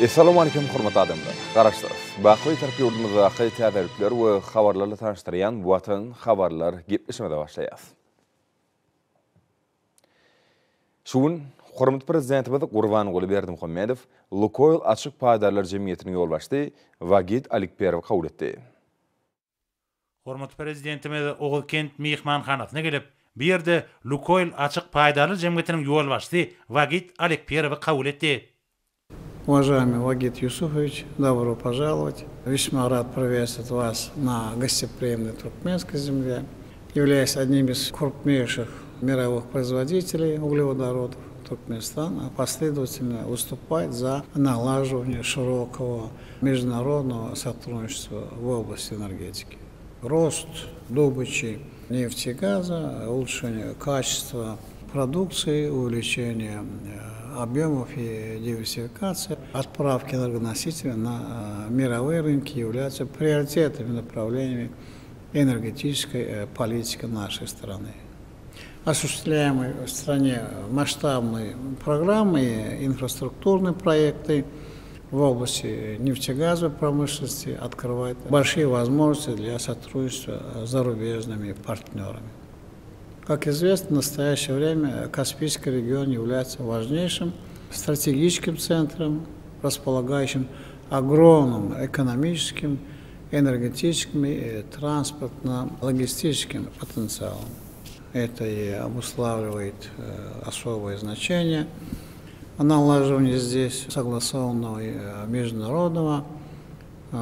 Assalamu alaikum hormatly adamlar. Garaşdyrys. Baqly tarapy ýurdumyzda haýat täderlikler we habarlarla tanıştyrýan Watan habarlar gepleşmede başlaýar. Şuň hormatly prezidentimiz Gurbanuly Berdimuhammedow Lukoil açyk paýdarlar jemgyýetini ýolbaşdy Wagit Alikperow kabul etdi. Hormatly prezidentimiz Oğulkent mehmanhanasyna gelip, bir ýerde Lukoil açyk paýdarlar jemgyýetiniň ýolbaşdy Wagit Alikperow kabul etdi. Уважаемый Вагит Юсуфович, добро пожаловать. Весьма рад приветствовать вас на гостеприимной туркменской земле. Являясь одним из крупнейших мировых производителей углеводородов, Туркменистан последовательно выступает за налаживание широкого международного сотрудничества в области энергетики. Рост добычи нефти и газа, улучшение качества продукции, увеличение объемов и диверсификация, отправки энергоносителей на мировые рынки являются приоритетными направлениями энергетической политики нашей страны. Осуществляемые в стране масштабные программы и инфраструктурные проекты в области нефтегазовой промышленности открывают большие возможности для сотрудничества с зарубежными партнерами. Как известно, в настоящее время Каспийский регион является важнейшим стратегическим центром, располагающим огромным экономическим, энергетическим и транспортно-логистическим потенциалом. Это и обуславливает особое значение налаживания здесь согласованного международного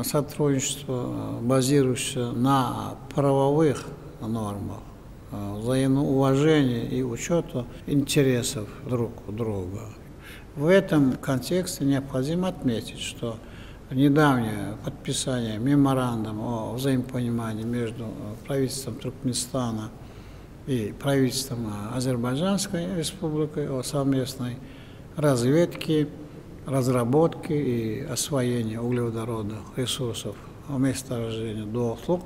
сотрудничества, базирующегося на правовых нормах, взаимного уважения и учета интересов друг друга. В этом контексте необходимо отметить, что недавнее подписание меморандума о взаимопонимании между правительством Туркменистана и правительством Азербайджанской республики о совместной разведке, разработке и освоении углеводородных ресурсов в месторождении Doğutluk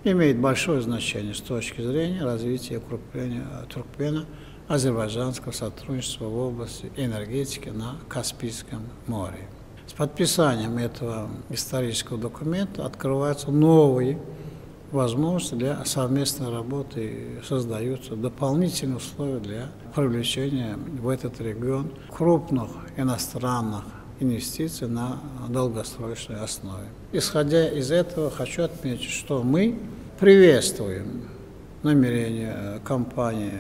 имеет большое значение с точки зрения развития и укрепления туркмено-азербайджанского сотрудничества в области энергетики на Каспийском море. С подписанием этого исторического документа открываются новые возможности для совместной работы и создаются дополнительные условия для привлечения в этот регион крупных иностранных инвестиций на долгосрочной основе. Исходя из этого, хочу отметить, что мы приветствуем намерение компании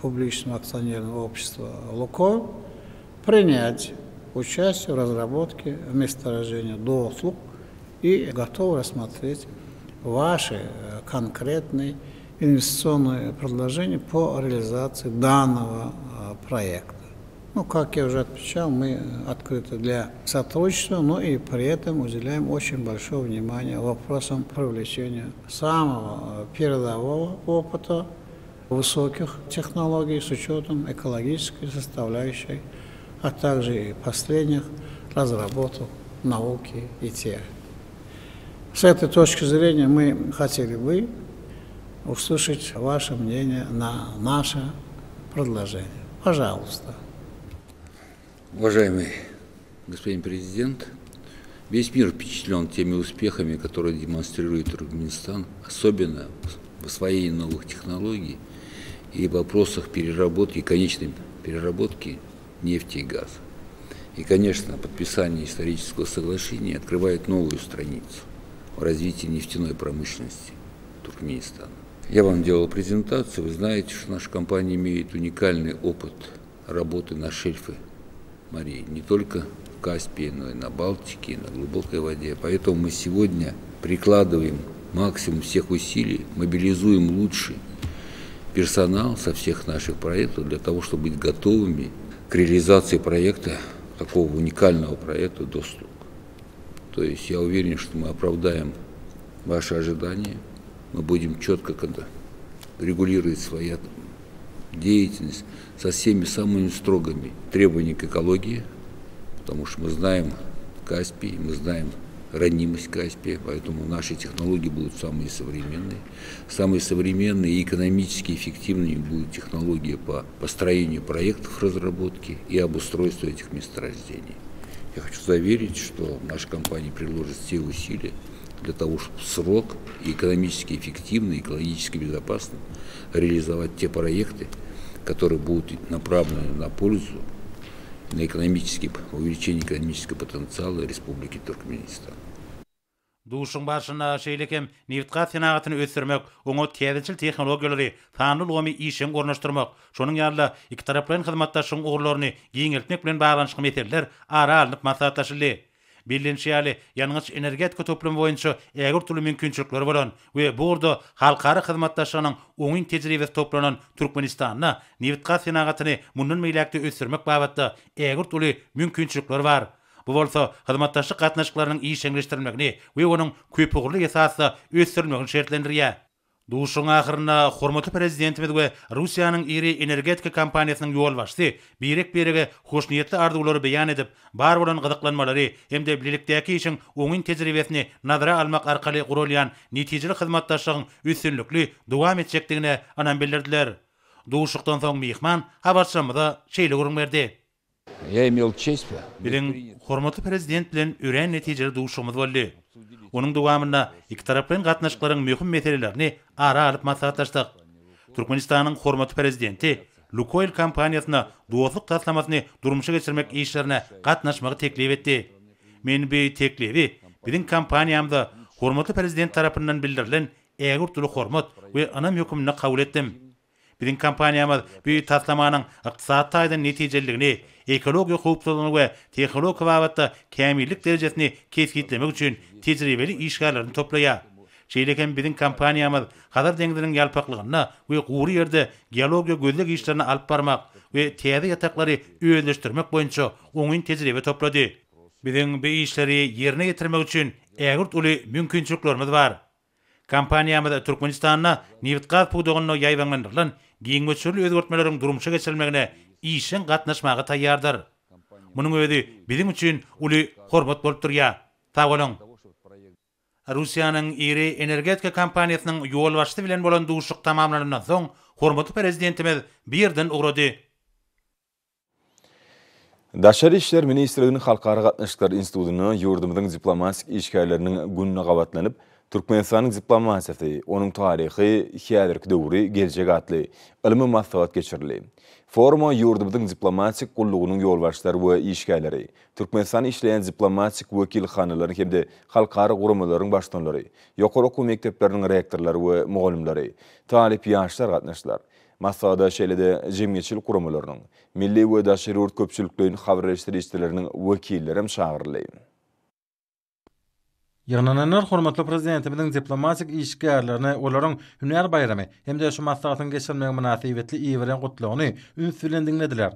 публичного акционерного общества «Лукойл» принять участие в разработке месторождения Doğutluk и готовы рассмотреть ваши конкретные инвестиционные предложения по реализации данного проекта. Как я уже отмечал, мы открыты для сотрудничества, но и при этом уделяем очень большое внимание вопросам привлечения самого передового опыта, высоких технологий с учетом экологической составляющей, а также и последних разработок науки и техники. С этой точки зрения мы хотели бы услышать ваше мнение на наше предложение. Пожалуйста. Уважаемый господин президент, весь мир впечатлен теми успехами, которые демонстрирует Туркменистан, особенно в освоении новых технологий и в вопросах переработки, конечной переработки нефти и газа. И, конечно, подписание исторического соглашения открывает новую страницу в развитии нефтяной промышленности Туркменистана. Я вам делал презентацию, вы знаете, что наша компания имеет уникальный опыт работы на шельфе морей, не только в Каспии, но и на Балтике, и на глубокой воде. Поэтому мы сегодня прикладываем максимум всех усилий, мобилизуем лучший персонал со всех наших проектов для того, чтобы быть готовыми к реализации проекта, такого уникального проекта «Doğutluk». То есть я уверен, что мы оправдаем ваши ожидания, мы будем четко регулировать свою деятельность со всеми самыми строгими требованиями к экологии, потому что мы знаем Каспий, мы знаем ранимость Каспия, поэтому наши технологии будут самые современные. Самые современные и экономически эффективными будут технологии по построению проектов разработки и обустройству этих месторождений. Я хочу заверить, что наша компания приложит все усилия для того, чтобы в срок и экономически эффективно, и экологически безопасно реализовать те проекты, которые будут направлены на пользу, на увеличение экономического потенциала Республики Туркменистан. Duşun başına şeýlekem neftat sanatyny ösürmek, oňa täzeçil tehnologiýalary, tanul gomy işin gornaşdyrmak, şonuň ýaly iki taraplaryň hyzmatdaşyň ugurlaryny giňeltmek bilen baglanyşly meseleler ara alınıp maslahatlaşyldy. Bilinçli ýalňyz energetika toplum boýunça ägir türlü mümkinçilikleri bolan we burada halkara hyzmatdaşynyň oňun tejribesi toplanan Türkmenistanyna neftat sanatyny mundan meýlekde ösürmek babatda ägir türlü mümkinçilikler bar. Bu bolsa hyzmatdaşlyk gatnaşyklarynyň işleňleşdirilmegini we onuň köpügürlük esasy ösürilmegini şertlendirýär. Duşun ahyrynda hormatly prezidentimiz we Russiýanyň iri energetika kompaniýasynyň ýolbaşçysy birek-birege hoşniýetli arzuwlary beýan edip, bar bolan gyzyklanmalary hemde bilelikdäki işiň oňun tejribesini nazara almak arkaly gurulýan netijeli hyzmatdaşlygyň üstünlükli dowam etjekdigine anan bildirdiler. Duşukdan soň mehman habarçymyza şeýle görüň berdi. Я имел честь. Bilen hormatly prezident bilen ören netijeli duşumyz boldy. Onuň dowamynda iki taraplaryň gatnaşyklaryň möhüm meselelerini ara alyp maslahatlaşdyk. Türkmenistanyň hormatly prezidenti Lukoil kompaniýasyna dostluk taslamasyny durmuşa geçirmek işlerine gatnaşmagy teklip etdi. Men bu teklibi biziň kompaniýamda hormatly prezident tarapyndan bildirilen ägir türlü hormat we anam hökümine kabul etdim. Biziň kompaniýamyz bu taslamanyň ykdysat taýdan netijeligini, ekologiýa howpsuzlygyny we tehnologik babatda kämillik derejesini kesgitlemek üçin tejribeli işgärlerini toplaýar. Şeýlekem biziň kompaniýamyz Hazar deňiziniň ýalpaklygyna we gury ýerde geologiýa gözleg işlerini alyp barmak we täze ýataklary öýleşdirmek boýunça oňun tejribe toplady. Biziň bu işleri ýerine getirmek üçin ägir türlü mümkinçiliklerimiz bar. Kompaniýamyz Türkmenistanyna neft gaz pudugyny ýaýbanlandyrylan giňmeçli özgertmeleriň durmuşa geçirilmegine işin gatnaşmagy taýýardyr. Munyň özi biziň üçin uly hormat bolup durýar. Sag bolun. Russiýanyň iri energetika kompaniýasynyň ýolbaşçysy bilen bolan duşuk tamamlanandan soň hormatly prezidentimiz birden ugrady. Daşary işler ministrliginiň Halkara gatnaşyklar institutyny ýurdumyzyň diplomatik işgärleriniň gününe gabatlanyp Türkmenistanyň diplomatiýasy, onuň taryhy, häzirki döwri, geljek atly ilmi maslahat geçirildi. Foruma ýurdumyzyň diplomatik gullugynyň ýolbaşçylary we işgärleri, Türkmenistan işleýän diplomatik wekilhanalary hemde halkara gurumlaryň başdanlary, ýokary okuw mekdepleriniň rektorlary we mugallimlary, talip ýaşlar gatnaşdylar. Maslahada şeýlede jemgyýetçilik gurumlarynyň, milli we daşary urt köpçülikleriniň habarleşdiricileriniň wekilleri hem çağıryldy. Ýagnananlar hormatly prezidentimizin diplomatik işgärlerini olaryň hünär bayramy hemde şu maslahatyň geçirilmegi münasibetli iýeren gutlagyny ünsülendiňlediler.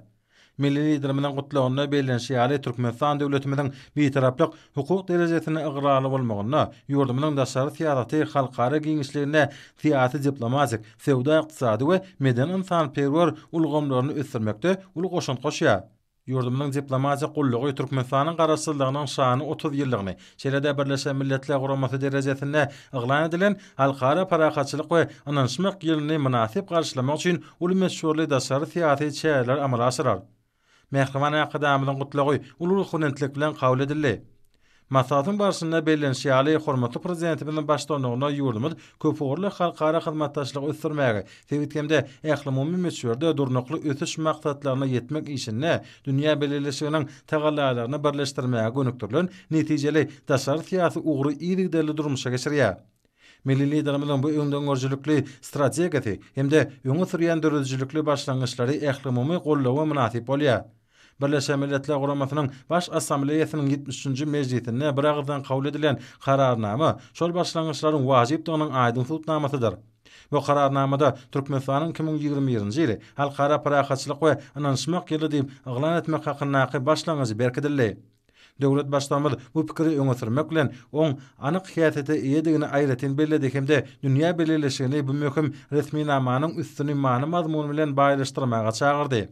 Milli liderimizin gutlagyna beýlenşýäli Türkmenistan döwletimiziň bitaraplyk hukuk derejesine igrarly bolmagyna, ýurdumyzyň daşary siýasaty, halkara giňişligine, siýasy diplomatik, sewda ykdysady we meden insanperwer ulgamlaryny ösürmekde uly goşun goşýar. Ýurdumyzyň diplomatik gullugy Türkmenistanyň garaşsyzlygynyň şany 30 ýyllygyny, şeýle-de Birleşen Milletler Guramasy derejesinde iglan edilen halkara parakatçylyk we ananşmak ýylyny münasip garşylamak üçin uly meşhurly daşary siýasy çäýerler amala aşyrar. Mehriman akadamynyň gutlagy uly hunentlik bilen kabul edildi. Maslahatyň barşynda beýlenşýäli hormatly prezidentimizin başdanlygyna ýurdumyz köpügürli halkara hyzmatdaşlygy ösürmäge, sebäpde ähli meşhurde durnakly ötüş maksatlaryna ýetmek işine dünýä belirleşiginiň tagallalaryny birleşdirmäge gönükdirilen netijeli daşary siýasy ugry ýygyderli durmuşa geçirýär. Milli liderimiziň bu öňdöňörjülükli strategiýasy hemde öňe sürýän döredijilikli başlangyçlary ähli gollawa münasip bolýar. Birleşen Milletler Guramasynyň baş assambleýasynyň 73-nji mejlisinde bir agzdan kabul edilen kararnama şol başlangyçlaryň wajypdygynyň aýdyn tutnamasydyr. Bu kararnamada Türkmenistanyň 2021-nji ýyly halkara parakatçylyk we ananşmak ýyly diýip iglan etmek hakyna başlangyjy berkidildi. Döwlet başdanlygy bu pikiri öňe sürmek bilen oň anyk häsiýete ýedigini aýratyn bellädi hemde dünýä belirleşigini bu möhüm resmi namanyň üstüni many mazmuny bilen baýlaşdyrmaga çağırdy.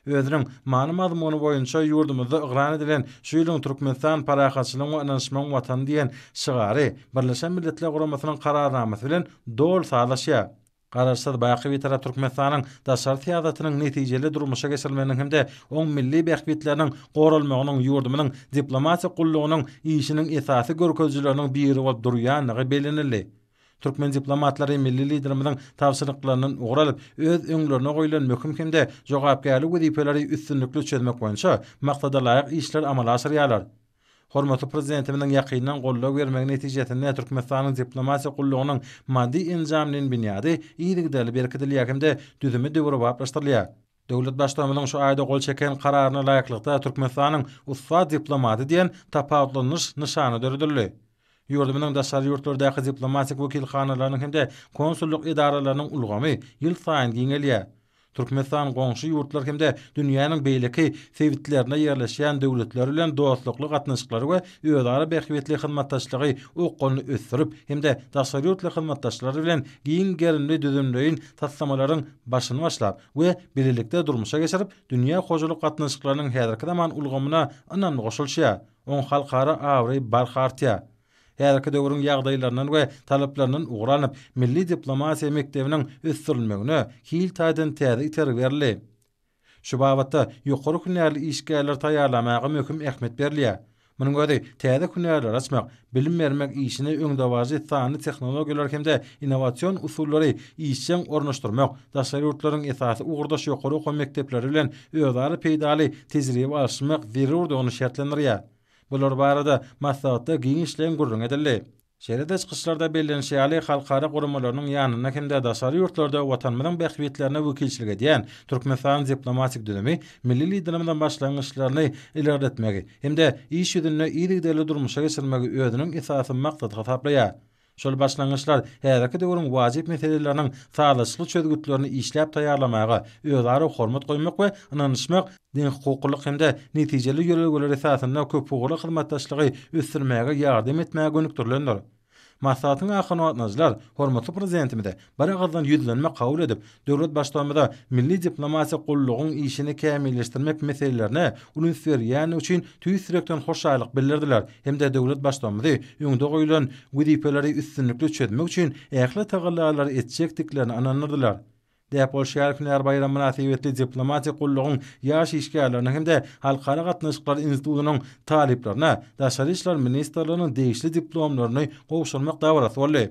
Özüniň many mazmuny boýunça ýurdumyzda iglan edilen şu ýylyň Türkmenistan parakatçylygyň we ananşmagyň watany diýen şigary Birleşen Milletler Guramasynyň kararnamasy bilen dol saglaşýar. Gararsad baky bir tarap Türkmenistanyň daşary tiýadatynyň netijeli durmuşa geçirilmeginiň hemde oň milli bähbitleriniň goralmagynyň ýurdumynyň diplomatiýa gullugynyň işiniň esasy görkezjileriniň biri bolup durýanlygy belenildi. Türkmen diplomatlary milli liderimizin tawsyrlyklarynyň ugralyp öz öňlerine goýulan möhüm hemde jogapkärlik wezipeleri üstünlükli çözmek boýunça maksada laýyk işler amala aşyrýarlar. Hormatly prezidentimiň ýakynyň gollaw bermegi netijesinde Türkmenistanyň diplomatiýa gullugynyň maddi injamynyň bünyady ýygydaly berkidilýär hemde düzümi döwri baplaşdyrylýar. Döwlet başçymyzyň şu aýda gol çeken kararyna laýyklykda Türkmenistanyň usta diplomaty diýen tapawutlanyş nyşany döredildi. Ýurdumynyň daşary ýurtlardaky diplomatik wekilhanalarynyň hemde konsulluk idaralarynyň ulgamy ýyl saýyn giňelýär. Türkmenistan goňşy ýurtlar hemde dünýäniň beýleki sewitlerine ýerleşýän döwletler bilen dostlukly gatnaşyklary we özara bähbetli hyzmatdaşlygy ukgyny ösdürip hemde daşary ýurtly hyzmatdaşlary bilen giň gerimli düzümleýin tassamalaryň başyny başlap we birlikde durmuşa geçirip dünýä hojalyk gatnaşyklarynyň häzirki zaman ulgamyna ananly goşulýar. On halkara awry barhartýar. Häzirki döwrüň ýagdaýlarynyň we talaplarynyn ugranyp milli diplomatiýa mektebiniň ösdürilmegine hil taýdan täze iterip berildi. Şu babatda ýokary hünärli işgärler taýýarlamagy möhüm ähmet berilýär. Munyň özi täze hünärler açmak, bilim bermek işini öňdewazy sany tehnologiýalar hemde innovasiýon usullary işçiň ornaşdyrmak, daşary ýurtlaryň esasy ugurdaş ýokary okuma mektepleri bilen özara peýdaly tejribe alşmak zerur dogny şertlendirýär. Bular barada maslahatda giň işleýän gurrun edildi. Şeride çykyşlarda bellenşäli halkara gurumalarynyň ýanyna hemde daşary ýurtlarda watanmyň bähbitlerine wekilçilik edýän Türkmenistan diplomatik dönemi milli liderimiň başlangyçlaryny ilerletmegi hemde iş ýüzünde ýygydaly durmuşa geçirmegi özüniň esasy maksady hasaplaýar. Şol başlangyçlar häzirki döwrüň wajyp meselelerini sağlaşyly çözgütlerini işläp taýýarlamagy, özara hormat goýmak we ynanyşmak, din hukuklyk hemde netijeli ýöregeler esasynda köp ugly hyzmatdaşlygy ösdürmäge ýardam etmäge gönükdirilendir. Maslahatyň ahynatnaşlar hormatly prezidentimide baragazdan ýüzlenme kabul edip, döwlet başçymyda milli diplomatiýa gullugyň işini kämilleşdirmek meselelerini uluslararasy üçin tüýsürekden hoşaýlyk bildirdiler. Hemde döwlet başçymyzy öňde goýulan wezipeleri üstünlükli çözmek üçin ähli tagallalar etjekdiklerini anandyrdylar. Depolşýar günler bayram münasibetli diplomatiýa gullugyň ýaş işgärlerini hemde halkara gatnaşyklar institutynyň taliplerine daşary işler ministrliginiň degişli diplomlaryny gowşurmak dawarasy boldy.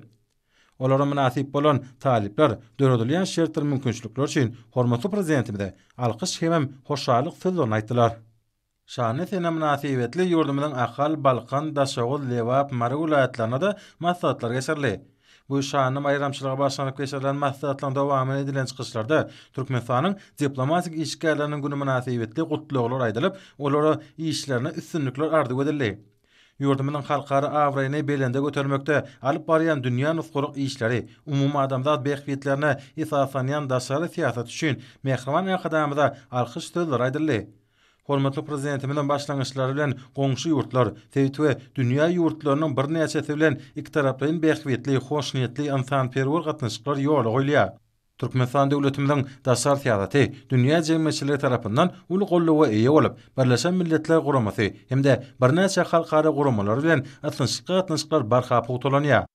Olara münasip bolan talipler döredilýän şertler mümkinçilikler üçin hormatly prezidentimize alkyş hemem hoşalyk sözlerini aýtdylar. Şahane sene münasibetli ýurdumynyň Ahal, Balkan, Daşoğul, Lewap, Mary vilayatlaryna da maslahatlar geçirildi. Bu şahane bayramçylyga başlanyp geçirilen maslahatlaryň dowamy edilen çykyşlarda Türkmenistanyň diplomatik işgärleriniň güni münasibetli gutluglar aýdylyp, olara işlerine üstünlükler ardy edildi. Ýurdumynyň halkara awraýyny belende götermekde alyp barýan dünýä nusguryk işleri, umumy adamzat bähbitlerine esasanýan daşary siýasat üçin mehriban ýakadamyza alkyş sözler aýdyldy. Hormatly prezidentimiň başlangyçlary bilen goňşy ýurtlar, we dünýä ýurtlarynyň bir näçesi bilen iki tarapdaýyn bähbitli, hoşniyetli, insanperwer gatnaşyklar ýoly goýulýar. Türkmenistan döwletimiň daşary siýasaty dünýä jemgyýetçiligi tarapyndan uly golluga eýe bolup, Birleşen Milletler Guramasy hemde bir näçe halkara guramalar bilen gatnaşyklar barhap utulanýar.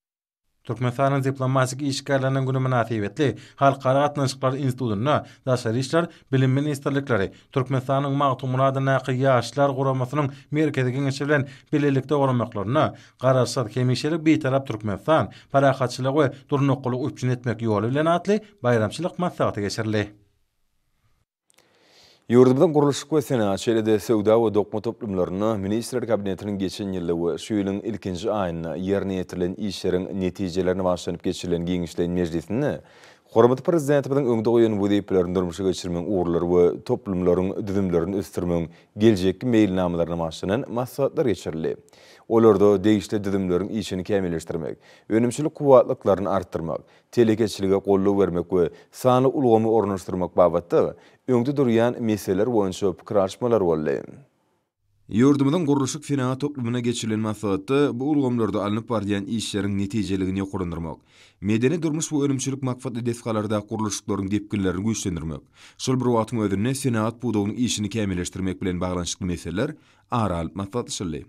Türkmenistanyň diplomatik işgärleriniň güni münasibetli halkara gatnaşyklar institutyna daşary işler bilim ministrlikleri Türkmenistanyň magtum muradyna ýaşlar guramasynyň merkezi geňeşi bilen birlikde goramaklaryna gararsat kemişelik bir tarap Türkmenistan parahatçylyk we durnuklyk üçin etmek ýoly bilen atly bayramçylyk maslahaty geçirildi. Ýurdumyň gurulşyk we senat şeýle-de sowda we dokma toplumlaryny ministrler kabinetiniň geçen ýyly we şu ýylyň ilkinji aýyna ýerine ýetirilen işleriň netijelerini başlanyp geçirilen giňişleýin mejlisini hormatly prezidentimiň öňde goýan wezipelerini durmuşa geçirmek uğurlary we toplumlaryň düzümlerini ösdürmek geljekki meýilnamalaryna başlanan maslahatlar geçirildi. Olarda degişli düzümlerin işini kämilleşdirmek, önümçilik kuwatlyklaryny artdyrmak, telekeçilige golluk bermek we sany ulgamy ornaşdyrmak babatda öňde durýan meseleler boýunça pikir alşmalar boldy. Ýurdumynyň gurulşyk senat toplumuna geçirilen maslahatda bu ulgamlarda alınıp barýan işleriň netijeligini ýokurandyrmak, medeni durmuş we önümçilik makfatly desgalarda gurulşyklaryň depkinlerini güýçlendirmek, şol bir wagtyň özünde senat budagynyň işini kämilleşdirmek bilen baglanşykly meseleler ara alyp maslahatlaşyldy.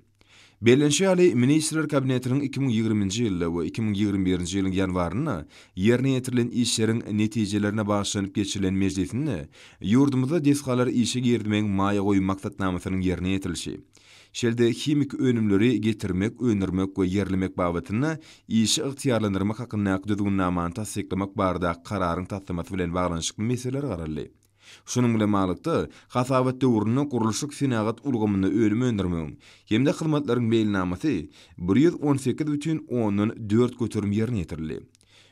Bellenşe ali Ministrler Kabinetinin 2020-nji ýylda we 2021-nji ýylyň ýanwaryna ýerine ýetirilen işleriň netijelerine başlanyp geçirilen meclisinde ýurdumyzda desgalar işe girdimän maýa goýu maksatnamasynyň ýerine ýetirilşi. Şelde kimik önümleri getirmek, önürmek we yerlemek babatyna işi ygtyarlandyrmak hakynda düzgünnamany tasdiklamak barada kararyň tasdiklamasy bilen baglanyşykly meseleler garaldy. Şunun bilen malykda hasawat döwrüne gurulşyk senagat ulgamyny önüme öndürmegiň hemde hyzmatlaryň beýlenamasy 118,4 götürüm ýerine ýetirildi.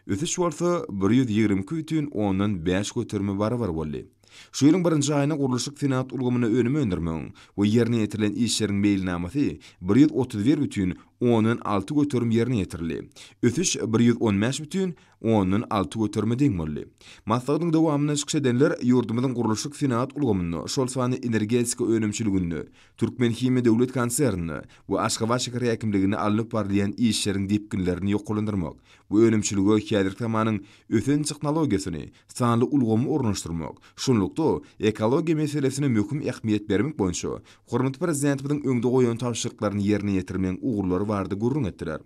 Ötüş bolsa 122,5 götürme barabar boldy. Şu ýylyň 1-nji aýyna gurulşyk senagat ulgamyny önüme öndürmegiň we ýerine ýetirilen işleriň beýlenamasy 131,6 götürüm ýerine ýetirildi. Ötüş 115,6 götürme deň boldy. Maslahatyň dowamyna çykşedenler ýurdumyzyň gurulşyk senagat ulgamyny, şol sany energetika önümçiligini, Türkmen Hime Döwlet Konsernini we Aşgabat şäher häkimligini alyp barlayan işleriň depkinlerini ýoklandyrmak, bu önümçiligi häzir tamanyň ösen tehnologiýasyny, sanly ulgamy ornaşdyrmak, şunlukda ekologiýa meselesine möhüm ähmiýet bermek boýunça hormatly prezidentimiň öňde goýan tapşyryklaryny ýerine ýetirmeň ugurlary bardy gurrun etdiler.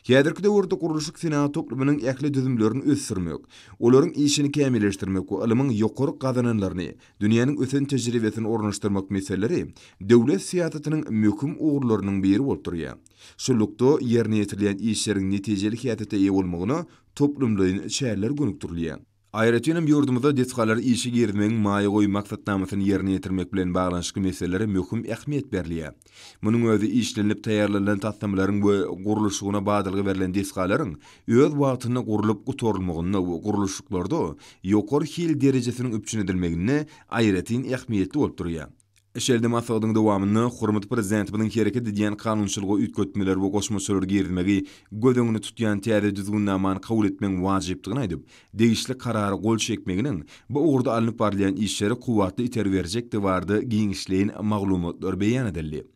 Häzirki döwürde gurulşyk senagat toplumynyň ähli düzümlerini ösürmek, olaryň işini kämilleşdirmek we ilmiň ýokary gazananlaryny, dünýäniň ösen tejribesini ornaşdyrmak meseleleri döwlet siýasatynyň möhüm ugurlarynyň biri bolup durýar. Şunlukda ýerine ýetirilen işleriň netijeli häýaty eýe bolmagyna toplumlaryň çäller gönükdirilýär. Aýratynam ýurdumyzda desgalar işi girdimän maýa goýu maksatnamasyny ýerine ýetirmek bilen baglanyşyk meselelere möhüm ähmiýet berilýär. Munyň özi işlenip taýýarlanan tasdamlaryň we gurulşygyna badalgy berilen desgalaryň öz wagtyna gurulyp gutorulmagyna we gurulşyklarda ýokary hil derejesiniň üpçün edilmegine aýratyn ähmiýetli bolup durýar. Şelde masagyň dowamyny hormatly prezidentimiň hereket edýän kanunçylygy üýtgetmeler we goşmaçylar girdimegi gödöňüni tutýan täze düzgünnamany kabul etmek wajypdygyny aýdyp, degişli karary gol çekmeginiň bu ugurda alınıp barlayan işleri kuwatly iter berjekdi bardy giňişleýin maglumatlar beýan edildi.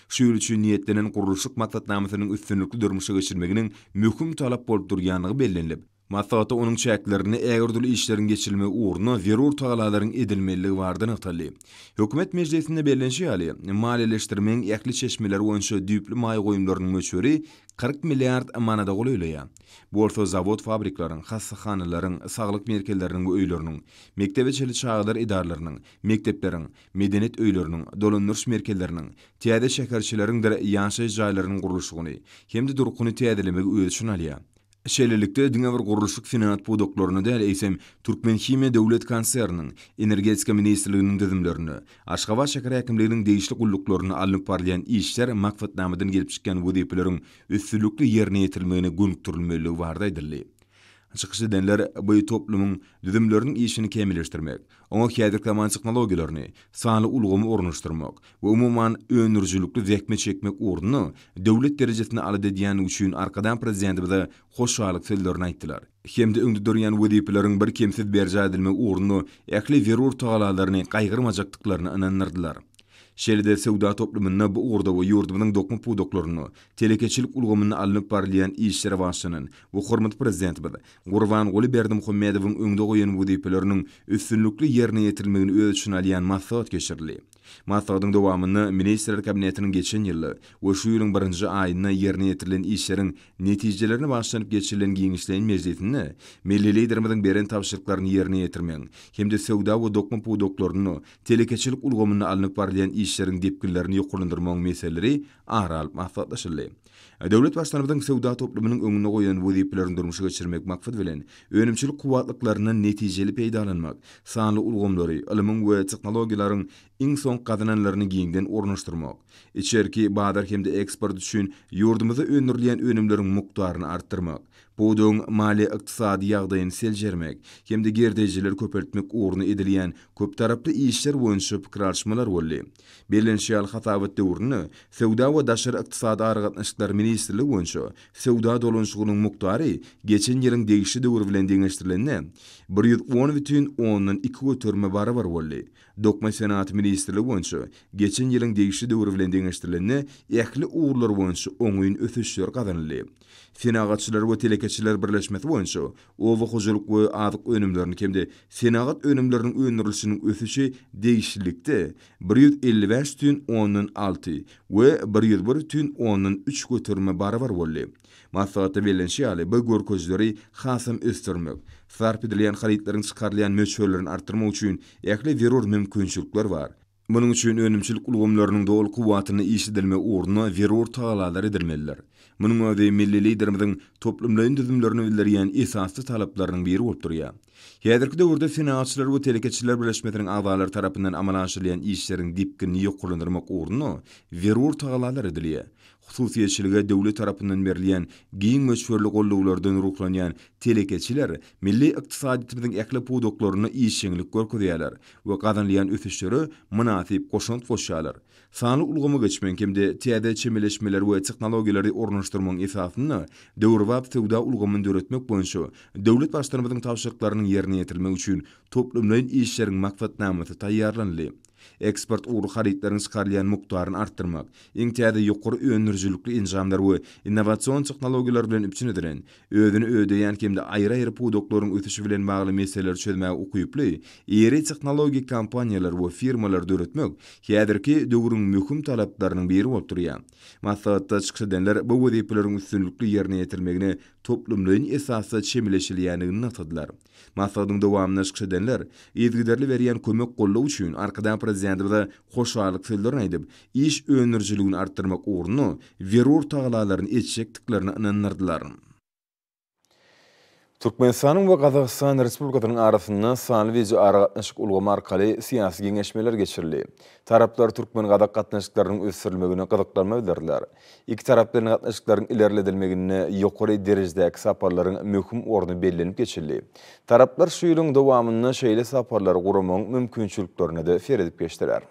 Şu ýol üçin niýetlenen gurulşyk maksatnamasynyň üstünlikli durmuşa geçirmeginiň möhüm talap bolup durýanyny bellenilip, maslahaty onuň çäklerini ägirli işleriň geçirilmegi uğruna zerur taýlalaryň edilmeligi bardyny ýaly. Hökümet meclisinde bellenşi ýaly, maliýeleşdirmeň ähli çeşmeler boýunça düýpli maý goýumlarynyň möçberi 40 milliard manada goýulýar. Bu bolsa zawod fabriklaryň, hassahanaryň, saglyk merkezleriniň we öýleriniň, mektebe çeli çağlar idaralarynyň, mektepleriň, medeniýet öýleriniň, dolandyryş merkezleriniň, täze şäherçileriň ýaşaý jaýlarynyň gurulşygyny hemde durkuny täzelemegi öz üçin alýar. Şeýlelikde diňe bir gurulşyk senagat pudoklaryny däl eýsem Türkmen Hime Döwlet Konserniniň, Energetika Ministrliginiň düzümlerini, Aşgabat şäher häkimliginiň degişli gullyklaryny alyp barlayan işler maksatnamadan gelip çykkan wezipeleriň üstünlikli ýerine ýetirilmegine gönükdirilmeligi bardy aýdyldy. Çykyş edenler bu toplumyň düzümleriniň işini kämilleşdirmek, oňa häzirki zaman tehnologiýalaryny, sanly ulgamy ornaşdyrmak we umumyň önürjülükli zähmet çekmek urnuny döwlet derejesine alyp edýän üçin arkadan prezidentimize hoşçalyk sözlerini aýtdylar. Hemde öňde durýan wezipeleriň bir kemsiz berje edilmek urnuny ähli zerur taýlalaryny gaýgyrmajakdyklaryny anandyrdylar. Şeýle sowda toplumyna bu ugurda we ýurdumynyň dokma pudoklaryny, telekeçilik ulgamyny alyp barlayan işlere başlanyň we hormatly prezidentimiz Gurban Berdimuhammedowyň öňde goýan wezipeleriniň üstünlikli ýerine ýetirilmegini öz üçin alýan maslahat geçirildi. Maslahatyň dowamyny Ministrler Kabinetiniň geçen ýyly we şu ýylyň 1-nji aýyna ýerine ýetirilen işleriň netijelerini başlanyp geçirilen giňişleýin meclisinde milli liderimiň beren tapşyryklaryny ýerine ýetirmek hemde sowda we dokma pudoklaryny, telekeçilik ulgamyny alyp barlayan işleriň depkinlerini ýoklandyrmak meseleri aralyp maslahatlaşyldy. Döwlet başlanypyň sowda toplumynyň öňüne goýan wezipelerini durmuşa geçirmek maksat bilen önümçilik kuwatlyklaryny netijeli peýdalanmak, sanly ulgamlary, ilmiň we tehnologiýalaryň iň soň gazananlaryny giňden ornaşdyrmak, içerki badar hemde eksport üçin ýurdumyzda öndürilýän önümleriň mukdaryny artdyrmak, buduň mali ykdysady ýagdaýyny seljermek, hemde gerdejiler köpeltmek uğruna edilýän köp taraply işler boýunça pikir alşmalar boldy. Bellenşiýal hasawat döwrüne sowda we daşary ykdysady aragatnaşyklar ministrligi boýunça sowda dolanşygynyň mukdary geçen ýylyň degişli döwür bilen deňeşdirilende 110,2 götürme barabar boldy. Dokma Senat Ministrligi boýunça geçen ýylyň degişli döwür bilen deňeşdirilende ähli ugurlar boýunça oňuýun ösüşler gazanyldy. Senagatçylar we Telekeçiler Birleşmesi boyunça ova hojalyk we azyk önümlerini kemde senagat önümlerinin öňürilişiniň ösüşi değişiklikde 155,6 we 101,3 götürme barabar boldy. Maslahatda berilen şeýle bu görkezleri hasam östürmek, sarp edilen haritlaryň çykarlayan möçberlerini artyrmak üçin äkli zerur mümkinçilikler bar. Bunun üçin önümçilik ulgamlarynyň dol kuwatyny işidilme uğruna zerur tagalar edilmeliler. Bunun öde milli liderimiziň toplumlaryň düzümlerini bildirýän esasly talaplarynyň biri bolup durýar. Häzirki döwürde finansiýalar we telekeçiler birleşmesiniň agzalary tarapyndan amalga aşyrylan işleriň dipkini ýoklandyrmak uğruna zerur tagalar edilýär. Hususiýetçiligi döwlet tarapyndan berilýän giň möçberli golluglardan ruhlanýan telekeçiler milli ykdysadyýetimiziň äkli pudoklaryny işçilik görkezýärler we gazanlayan ösüşleri münasip goşunt bolýarlar. Sanly ulgamy geçmen kimde täze çemeleşmeler we tehnologiýalary ornaşdyrmaň esasyny döwürwap tewda ulgamyny döretmek boýunça döwlet başlarymyzyň tawşyrklarynyň ýerine ýetirilmegi üçin toplumlaryň işleriň maksatnamasy taýýarlandy. Eksport uğru haritlaryň çykarlayan mukdaryny artdyrmak, iň täze ýokary öňürjilikli enjamlar we innowasion tehnologiýalar bilen üpçün edilen, özüni ödeýän kimde aýry-aýry pudoklaryň ötüşi bilen bagly meseleler çözmäge ukuyuply, ýeri tehnologik kompaniýalar we firmalar döretmek häzirki döwrüň möhüm talaplarynyň biri bolup durýar. Maslahatda çykyş edenler bu wezipeleriň üstünlikli ýerine ýetirmegine toplumlaryň esasy çemeleşilýändigini ňatydylar. Maslahatyň dowamyna çykyş edenler ýetgiderli berýän kömek gollaw üçin arkadan prezidentimize hoşarlyk sözlerini aýdyp, iş öňürjiligini artdyrmak uğruna zerur taglalaryny etjekdiklerini inanyrdylar. Türkmenistanyň we Gazagystan Respublikasynyň arasynda sanly we aragatnaşyk ulgamy arkaly syýasy geňeşmeler geçirildi. Taraplar Türkmen gadak gatnaşyklarynyň ösürilmegine gyzyklanma bildirdiler. Iki taraplaryň gatnaşyklaryň ilerledilmegine ýokary derejedäki saparlaryň möhüm orny bellenip geçildi. Taraplar şu ýylyň dowamyny şeýle saparlary guramagyň mümkinçiliklerini de feredip geçdiler.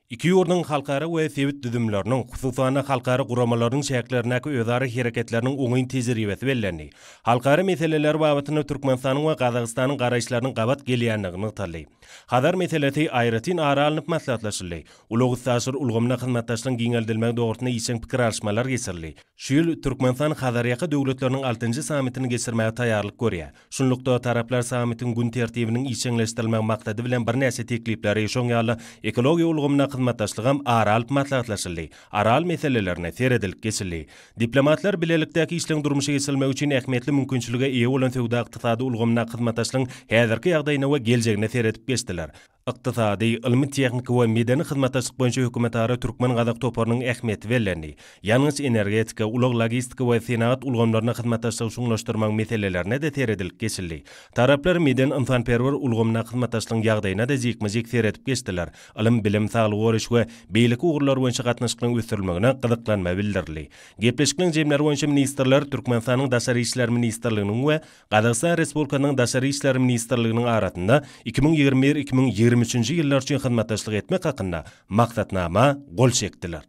İki ýurdun halkara we sewit düzümleriniň, hususan halkara guramalaryň şäklerindäki özara hereketleriniň oňyn tejribesi bellendi. Halkara meseleler babatyny Türkmenistanyň we Gazagystanyň garaýşlarynyň gabat gelýändigini taly. Hadar meselesi aýratyn ara alınıp maslahatlaşyldy. Ulugy saşyr ulgamyna hyzmatdaşlygyň giňeldilmegi dogrusyna işin pikir alşmalar geçirildi. Şu ýyl Türkmenistan Hazaryaky döwletleriniň 6-njy sammitini geçirmäge taýýarlyk görýär. Şunlukda taraplar sammitiň gün tertibiniň işinleşdirilmegi maksady bilen bir näçe teklipleri şoňýaly ekologiýa ulgamyna hyzmatdaşlygam ara alyp maslahatlaşyldy. Ara al meselelerine seredilip geçildi. Diplomatlar bilelikdäki işleň durmuşa geçirilmegi üçin ähmiýetli mümkinçilige eýe bolan sowda ykdysady ulgamyna hyzmatdaşlygyň häzirki ýagdaýyna we geljegine seredip geçdiler. Iqtisadi, ilmi texnik we medeni hyzmatdaşlyk boýunça hökümetara Türkmen gadak toparynyň ähmiýeti bellendi. Ýalňyz energetika, ulug logistika we senagat ulgamlaryna hyzmatdaşlygy şuňlaşdyrmak meselelerine de seredilip geçildi. Taraplar meden insanperwer ulgamyna hyzmatdaşlygyň ýagdaýyna da jekmejek seredip geçdiler. Ilim, bilim, saglyk goruş we beýlik ugurlar boýunça gatnaşyklaryň ösürilmegine gyzyklanma bildirdi. Gepleşikliň jemleri boýunça ministrler Türkmenistanyň Daşary işler ministrliginiň we Gazagystan Respublikasynyň Daşary işler ministrliginiň arasynda 2021-2023 ýyllar üçin hyzmatdaşlyk etmek hakynda maksatnama gol çekdiler.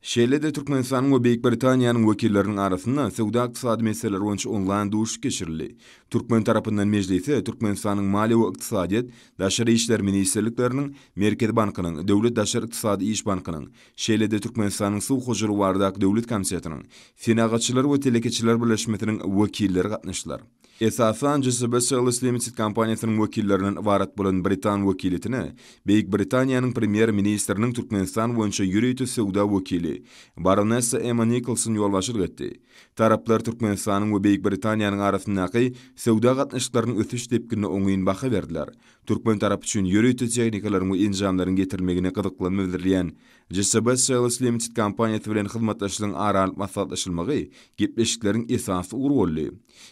Şeýlede Türkmenistanyň we Beýik Britaniýanyň wekilleriniň arasynda sowda ykdysady meseleler boýunça onlaýn duşuş geçirildi. Türkmen tarapyndan mejlise Türkmenistanyň Maliýe we Ykdysadyýet, Daşary işler ministrlikleriniň, Merkez Bankynyň, Döwlet Daşary Ykdysady iş bankynyň, şeýlede Türkmenistanyň Suw hojalygy bardak döwlet komissiyanyň, senagatçylar we telekeçiler birleşmesiniň wekilleri gatnaşdylar. Esasan JSB Sales Limited kompaniýasynyň wekilleriniň ibarat bolan Britan wekiliyetine Beýik Britaniýanyň premier ministriniň Türkmenistan boýunça ýürüýti sowda wekili Baronessa Emma Nicholson ýolbaşçylyk etdi. Taraplar Türkmenistanyň we Beýik Britaniýanyň arasyndaky sowda gatnaşyklarynyň ösüş tepkini oňyn baha berdiler. Türkmen tarapy üçin ýürüýti teknikalaryň we enjamlaryň getirmegine gyzyklanma bildirilýän JSB Sales Limited kompaniýasy bilen hyzmatdaşlygyň ara alyp maslahatlaşylmagy gepleşikleriň esasy ugur boldy.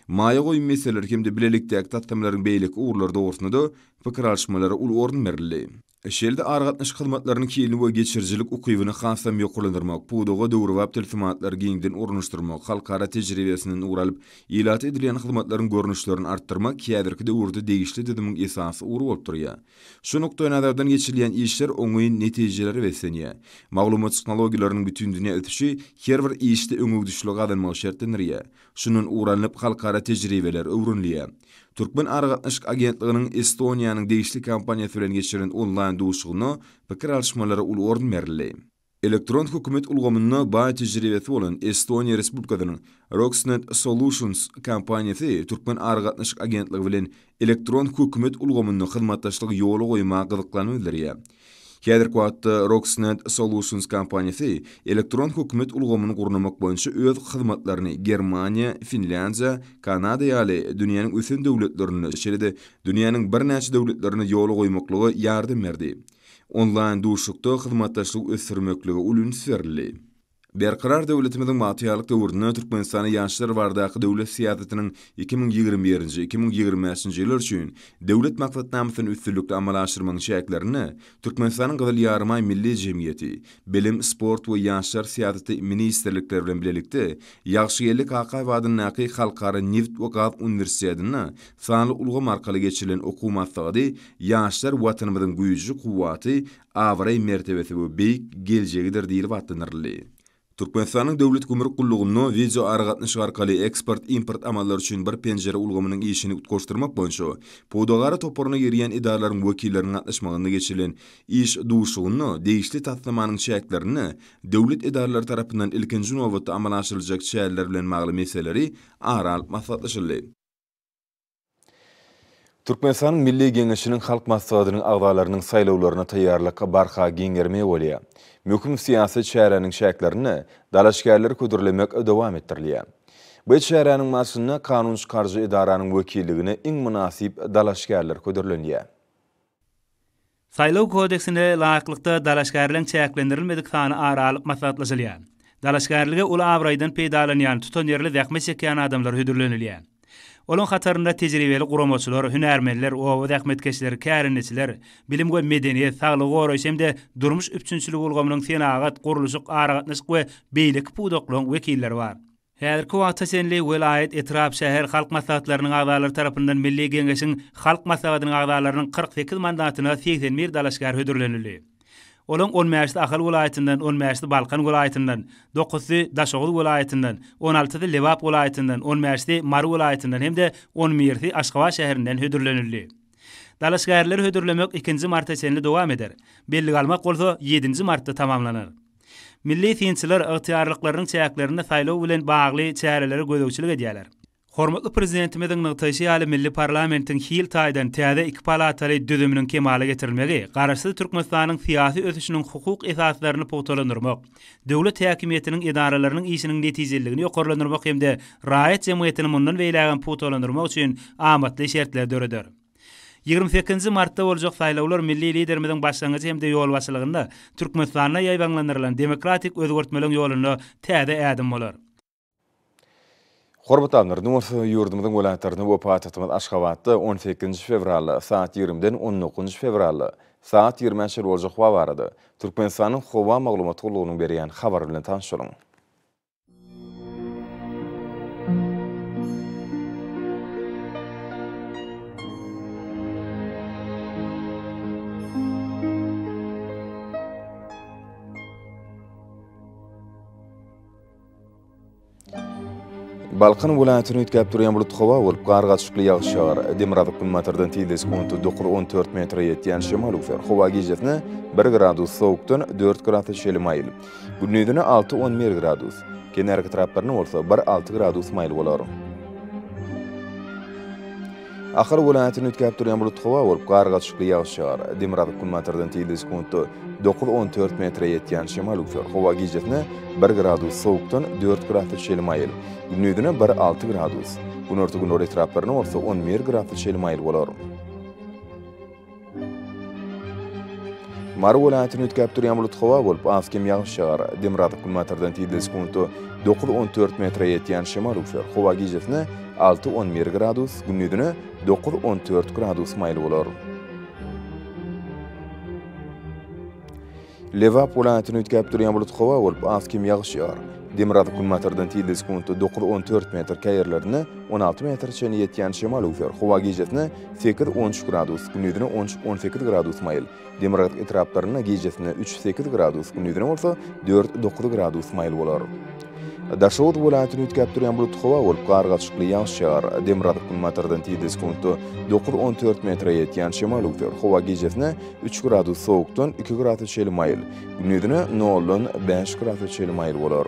Maýa goýun meseleler kimde bilelikdäki tatgamlaryň beýlik uğurlar dogrusyna da pikir alşmalary ul orun berildi. Şeýlede ara gatnaşyk hyzmatlarynyň kiýilini we geçirjilik ukybyny hasam ýoklandyrmak, pudoga döwürwap telefon giňden ornaşdyrmak, halkara tejribesinden uralyp ilat edilen hyzmatlaryň görnüşlerini artdyrmak häzirki döwürde degişli düzümiň esasy ugur bolup durýar. Şu nokta nazardan geçirilýän işler oňyn netijeleri besenýär. Maglumat tehnologiýalarynyň bütün dünýä ötüşi her bir işde öňüňdüşlük adamyň şertlenýär. Şunun uranyp halkara tejribeler öwrünlýär. Türkmen ara gatnaşyk agentliginiň Estoniýanyň degişli kompaniýasy bilen geçirilen onlaýn duşugyny pikir alşmalary ul orun berildi. Elektron hökümet ulgamyna baý tejribesi bolan Estonia Respublikasynyň Roxnet Solutions kompaniýasy Türkmen Argatnaşyk agentligi bilen elektron hökümet ulgamyna hyzmatdaşlygy ýoly goýmak gyzyklanma bildirýär. Häzirki wagtda Roxnet Solutions kompaniýasy elektron hökümet ulgamyny gurnamak boýunça öz hyzmatlaryny Germaniýa, Finlandiýa, Kanada ýaly dünýäniň ösen döwletlerine, şeýle-de dünýäniň bir näçe döwletlerine ýoly goýmaklygy ýardym berdi. Online duşukda hyzmatdaşlyk ösürmekligi ulunç berildi. Berqarar döwletimiziň matyýalyk döwründe Türkmenistany ýaşlar bardaky döwlet siýasatynyň 2021-2025 ýyllar üçin döwlet maksatnamasyny üstünlikle amal aşyrmagyň şäklerini Türkmenistanyň Gyzyl Ýarmay Milli Jemgyýeti, Bilim, Sport we Ýaşlar siýasaty ministrlikleri bilen birlikde Ýagşyýerlik Akay wadynyňky Halkara Neft we Gaz Uniwersitetine sanly ulgam arkaly geçirilen okuw maksady ýaşlar watanymyzyň güýjli kuwaty, awray mertebesi we beýik geljegidir diýilip atlanyrly. Türkmenistanyň döwlet gümrük gullugyny video aragatnaşyk arkaly eksport-import amallary üçin bir penjere ulgamynyň işini utgoşdurmak boýunça podagara toporuny ýerýän idaralaryň wekilleriniň gatnaşmagyna geçirilen iş duşugyny degişli taslamanyň şäklerini döwlet idaralary tarapyndan ilkinji nowatda amal aşyryljak şäherler bilen magly meseleri aralyp maslahatlaşyldy. Türkmenistanyň Milli Geňeşiniň halk maslahatynyň agdalarynyň saýlawlaryna taýýarlyk barha giňerme bolýar. Möhüm siýasat şäheriniň şäklerini dalaşgärleri ködürlemek dowam etdirilýär. Bu şäheriniň masyny kanun çykarjy idaranyň wekilligine iň münasip dalaşgärler ködürlenýär. Saýlaw kodeksine laýyklykda dalaşgärliň çäklendirilmedik sany aralyp maslahatlaşylýar. Dalaşgärlige ula awraýdan peýdalanýan tutan ýerli zähme çekýän adamlar hödürlenilýär. Olun hatarında tejribeli guramaçylar, hünärmenler, owa zähmetkeşler, kärinçiler, bilim we medeniýet, saglyk goraýş hemde durmuş üçünçülük ulgamynyň senagat, guruluşyk, aragatnaşyk we beýlik pudaklaryň wekilleri bar. Häzirki wagtda senli welayet, etrap, şäher halk maslahatlarynyň agdalary tarapyndan Milli Geňeşiň halk maslahatynyň agdalarynyň 48 mandatyna 81 dalaşgar hödürlenildi. Olan 10 mäşdi Ahal welaýatyndan, 10 mäşdi Balkan welaýatyndan, 9-y Daşoğul welaýatyndan, 16-y Lewap welaýatyndan, 10 mäşdi Mar welaýatyndan hemde 11-i Aşgabat şäherinden hödürlenildi. Dalaşgärler hödürlemek 2-nji martda senli dowam eder. Belli almak bolsa 7-nji martda tamamlanar. Milli tinçiler ygtyýarlyklarynyň çäklerini saýlaw bilen bagly çäreleri gözegçilik edýärler. Hormatly prezidentimiziň nygtaşy ýaly Milli Parlamentiň hil taýdan täze 2 palataly düzüminiň kemale getirilmegi, garaşly Türkmenistanyň syýasy ösüşiniň hukuk esaslaryny pogtalandyrmak, döwlet häkimiýetiniň idaralarynyň işiniň netijeligini ýokarlandyrmak hemde raýat jemgyýetini mundan beýlägen pogtalandyrmak üçin amatly şertler döreder. 28 martda boljak saýlawlar milli liderimiziň başlangyjy hemde ýol başlygynda Türkmenistana ýaýbanlandyrylan demokratik özgörtmeliň ýolyna täze ädim bolar. Hormat anlar, numara yurdumyzyň welaýatlaryny wepat etmez Aşgabatda 18 fevral saat 20-den 19 fevral saat 20-nji boljak wagt barady. Türkmenistanyň howa maglumat gullugynyň berýän habar bilen tanışyryň. Balkan welaýatyny ütkäp durýan bulut howa bolup gargaçykly ýağış ýagar. Demirada kunmatardan tiýdes kontu 9-14 metr ýetýän şemal ufer. Howa gijesine 1 gradus sowukdan 4 gradus şeli maýl. Günnüdüne 6-11 gradus. Kenerki taraplaryna bolsa 1-6 gradus maýl bolar. Ahir welaýatyny ütkäp durýan bulut howa bolup gargaçykly ýağış ýagar. Demirada kunmatardan tiýdes kontu 9-14 metr ýetýän şemal ufer. Howa gijesine 1 gradus sowukdan 4 gradus şeli maýl. Günnüdüne 1-6 gradus. Günorta gün ore taraplaryna bolsa 11 gradus şeli maýl bolar. Mar welaýatyny ütkäp durýan bulut howa bolup azkem ýağış ýagar. Demirada kunmatardan tiýdes kontu 9-14 metr ýetýän şemal ufer. Howa gijesine 6-11 gradus, günnüdüne 9-14 gradus maýl bolar. Lewap welaýatyny ütkäp durýan bulut howa bolup azkem ýağış ýagar. Demirada kunmatardan tiýdes kontu 9-14 metr käýerlerine 16 metr çeni ýetýän şemal ufer. Howa gijesine 8-13 gradus, günnüdüne 13-18 gradus maýl. Demirada etraplaryna gijesine 3-8 gradus, günnüdüne bolsa 4-9 gradus maýl bolar. Daşowut welaýatyny ütkäp durýan bulut howa bolup gargaçykly ýağış ýagar. Demirada kulmatardan tiýdiz kuntu 9-14 metre ýetýän şemal ugdur. Howa gejesine 3 gradus sowukdan 2 gradus çeli mayl. Gündüzine 0-dan 5 gradus çeli mayl bolar.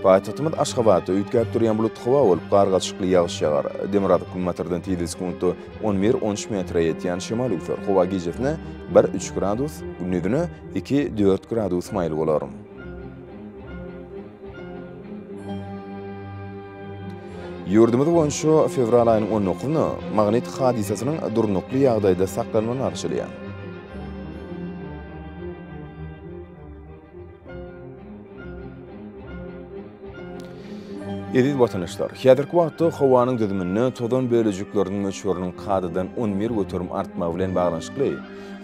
Paýtagtymyz Aşgabatda ütkäp durýan bulut howa bolup gargaçykly ýağış ýagar. Demirada kulmatardan tiýdiz kuntu 11-13 metre ýetýän şemal ugdur. Howa gejesine 1-3 gradus, gündüzine 2-4 gradus mayl bolar. Ýurdumyz boýunça fevral aýynyň 19-ny magnit hadisasynyň durnukly ýagdaýda saklanmagyny arşylýan. Edil watandaşlar, häzirki wagtda howanyň düzümini tozan bölejikleriniň möçberiniň kadydan 11 götürüm artmagy bilen baglanşykly.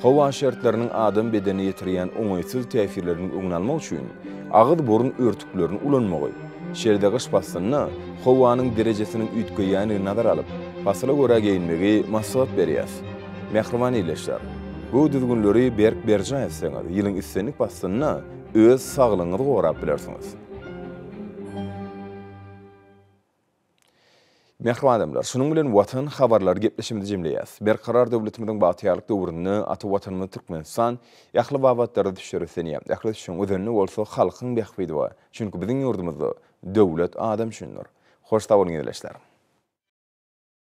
Howa şertleriniň adam bedeni ýetirýän oňaýsyz täsirlerini öňüne almak üçin agyz burun örtüklerini ulanmagy, şerde gyş basynyny howanyň derejesiniň üýtgeýäni nazar alyp, basyla görä geyinmegi maslahat berýär. Mehriman ýeşler, bu düzgünleri berk berjäýsiňiz, ýylyň islenlik basynyny öz saglygyňyzy gorap bilersiňiz. Mehriman adamlar, şunun bilen watan habarlary gepleşimde jemleýäs. Berkarar döwletimiziň batýarlyk döwründe aty watanymyz Türkmenistan ýakly babatlarda düşürsenýär. Ýakly şoň özünni bolsa halkyň behbidi we çünki biziň ýurdumyzda döwlet adam üçindir. Hoş tabanyňyz.